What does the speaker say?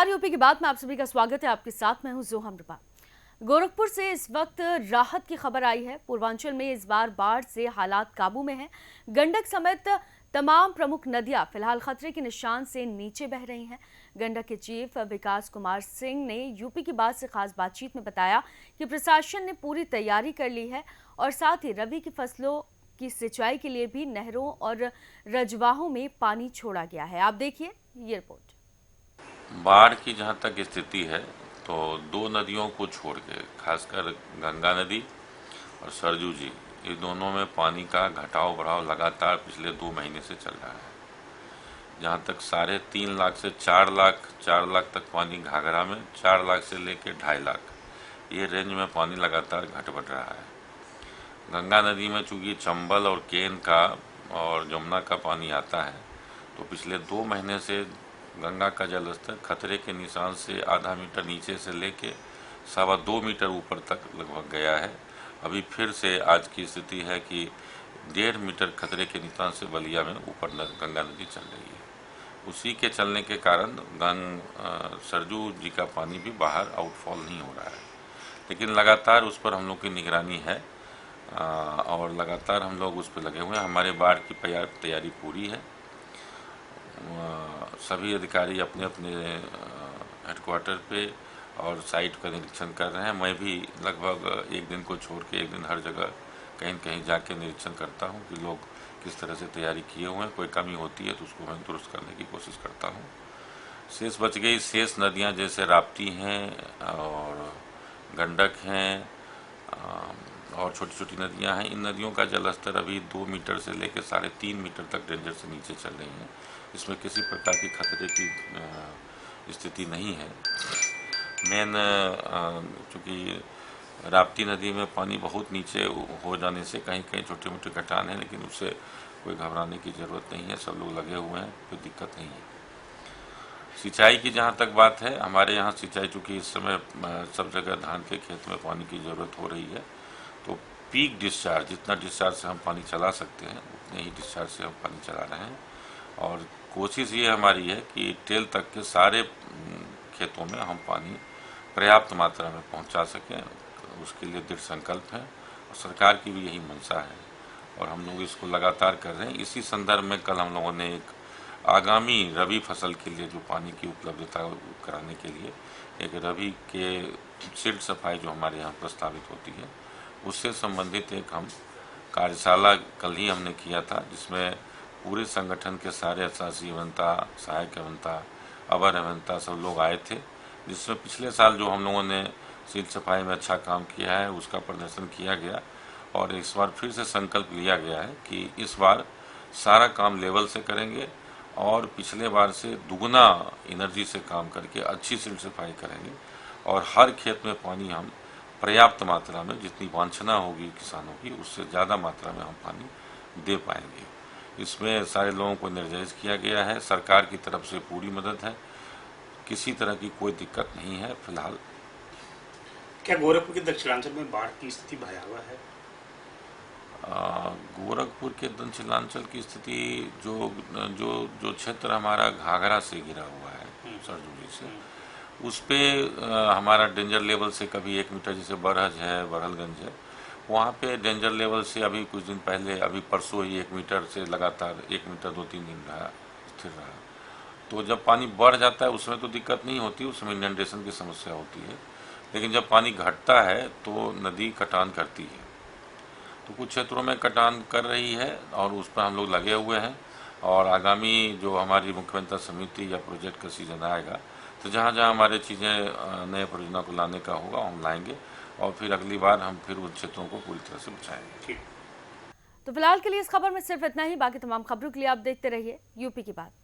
नमस्कार, यूपी की बात में आप सभी का स्वागत है। आपके साथ मैं हूं जोहम रबा। गोरखपुर से इस वक्त राहत की खबर आई है। पूर्वांचल में इस बार बाढ़ से हालात काबू में हैं। गंडक समेत तमाम प्रमुख नदियां फिलहाल खतरे के निशान से नीचे बह रही हैं। गंडक के चीफ विकास कुमार सिंह ने यूपी की बात से खास बातचीत में बताया कि प्रशासन ने पूरी तैयारी कर ली है और साथ ही रबी की फसलों की सिंचाई के लिए भी नहरों और रजवाहों में पानी छोड़ा गया है। आप देखिए ये रिपोर्ट। बाढ़ की जहाँ तक स्थिति है तो दो नदियों को छोड़ के खासकर गंगा नदी और सरजू जी, ये दोनों में पानी का घटाव बढ़ाव लगातार पिछले 2 महीने से चल रहा है। जहाँ तक 3.5 लाख से 4 लाख तक पानी घाघरा में, 4 लाख से लेकर 2.5 लाख, ये रेंज में पानी लगातार घट बढ़ रहा है। गंगा नदी में चूँकि चंबल और केन का और जमुना का पानी आता है, तो पिछले 2 महीने से गंगा का जलस्तर खतरे के निशान से आधा मीटर नीचे से लेके 2.25 मीटर ऊपर तक लगभग गया है। अभी फिर से आज की स्थिति है कि 1.5 मीटर खतरे के निशान से बलिया में ऊपर गंगा नदी चल रही है। उसी के चलने के कारण सरजू जी का पानी भी बाहर आउटफॉल नहीं हो रहा है, लेकिन लगातार उस पर हम लोग की निगरानी है और लगातार हम लोग उस पर लगे हुए हैं। हमारे बाढ़ की तैयारी पूरी है। सभी अधिकारी अपने अपने हेडक्वार्टर पे और साइट का निरीक्षण कर रहे हैं। मैं भी लगभग एक दिन को छोड़ के एक दिन हर जगह कहीं न कहीं जाके निरीक्षण करता हूं कि लोग किस तरह से तैयारी किए हुए हैं। कोई कमी होती है तो उसको मैं दुरुस्त करने की कोशिश करता हूं। शेष बच गई शेष नदियां जैसे राप्ती हैं और गंडक हैं और छोटी छोटी नदियां हैं। इन नदियों का जलस्तर अभी 2 मीटर से लेकर 3.5 मीटर तक डेंजर से नीचे चल रही हैं। इसमें किसी प्रकार की खतरे की स्थिति नहीं है। मेन चूँकि राप्ती नदी में पानी बहुत नीचे हो जाने से कहीं कहीं छोटे मोटे कटान हैं, लेकिन उससे कोई घबराने की ज़रूरत नहीं है। सब लोग लगे हुए हैं, कोई दिक्कत नहीं है। सिंचाई की जहाँ तक बात है, हमारे यहाँ सिंचाई चूँकि इस समय सब जगह धान के खेत में पानी की ज़रूरत हो रही है, तो पीक डिस्चार्ज, जितना डिस्चार्ज से हम पानी चला सकते हैं उतने ही डिस्चार्ज से हम पानी चला रहे हैं। और कोशिश ये हमारी है कि टेल तक के सारे खेतों में हम पानी पर्याप्त मात्रा में पहुंचा सकें। उसके लिए दृढ़ संकल्प है और सरकार की भी यही मंशा है और हम लोग इसको लगातार कर रहे हैं। इसी संदर्भ में कल हम लोगों ने एक आगामी रबी फसल के लिए जो पानी की उपलब्धता कराने के लिए एक रबी के सिल्ट सफाई जो हमारे यहाँ प्रस्तावित होती है, उससे संबंधित एक हम कार्यशाला कल ही हमने किया था, जिसमें पूरे संगठन के सारे अशासी अभियंता, सहायक अभियंता, अवर अभियंता सब लोग आए थे। जिसमें पिछले साल जो हम लोगों ने सील सफाई में अच्छा काम किया है उसका प्रदर्शन किया गया और इस बार फिर से संकल्प लिया गया है कि इस बार सारा काम लेवल से करेंगे और पिछले बार से दुगना एनर्जी से काम करके अच्छी सील सफाई करेंगे और हर खेत में पानी हम पर्याप्त मात्रा में, जितनी वांछना होगी किसानों की, उससे ज़्यादा मात्रा में हम पानी दे पाएंगे। इसमें सारे लोगों को निर्देश किया गया है। सरकार की तरफ से पूरी मदद है, किसी तरह की कोई दिक्कत नहीं है फिलहाल। क्या गोरखपुर के दक्षिणांचल में बाढ़ की स्थिति भयावह है? गोरखपुर के दक्षिणांचल की स्थिति जो जो जो क्षेत्र हमारा घाघरा से घिरा हुआ है सरजू से, उस पे हमारा डेंजर लेवल से कभी 1 मीटर, जैसे बरहज है, बरहलगंज है, वहाँ पे डेंजर लेवल से अभी कुछ दिन पहले, अभी परसों ही 1 मीटर से लगातार 1 मीटर 2-3 दिन रहा, स्थिर रहा। तो जब पानी बढ़ जाता है उसमें तो दिक्कत नहीं होती, उसमें इनंडेशन की समस्या होती है, लेकिन जब पानी घटता है तो नदी कटान करती है। तो कुछ क्षेत्रों में कटान कर रही है और उस पर हम लोग लगे हुए हैं और आगामी जो हमारी मुख्यमंत्री समिति या प्रोजेक्ट का सीजन आएगा तो जहाँ जहाँ हमारे चीज़ें नए परियोजना को लाने का होगा हम लाएंगे और फिर अगली बार हम फिर उन क्षेत्रों को पूरी तरह से बचाएंगे। तो फिलहाल के लिए इस खबर में सिर्फ इतना ही। बाकी तमाम खबरों के लिए आप देखते रहिए यूपी की बात।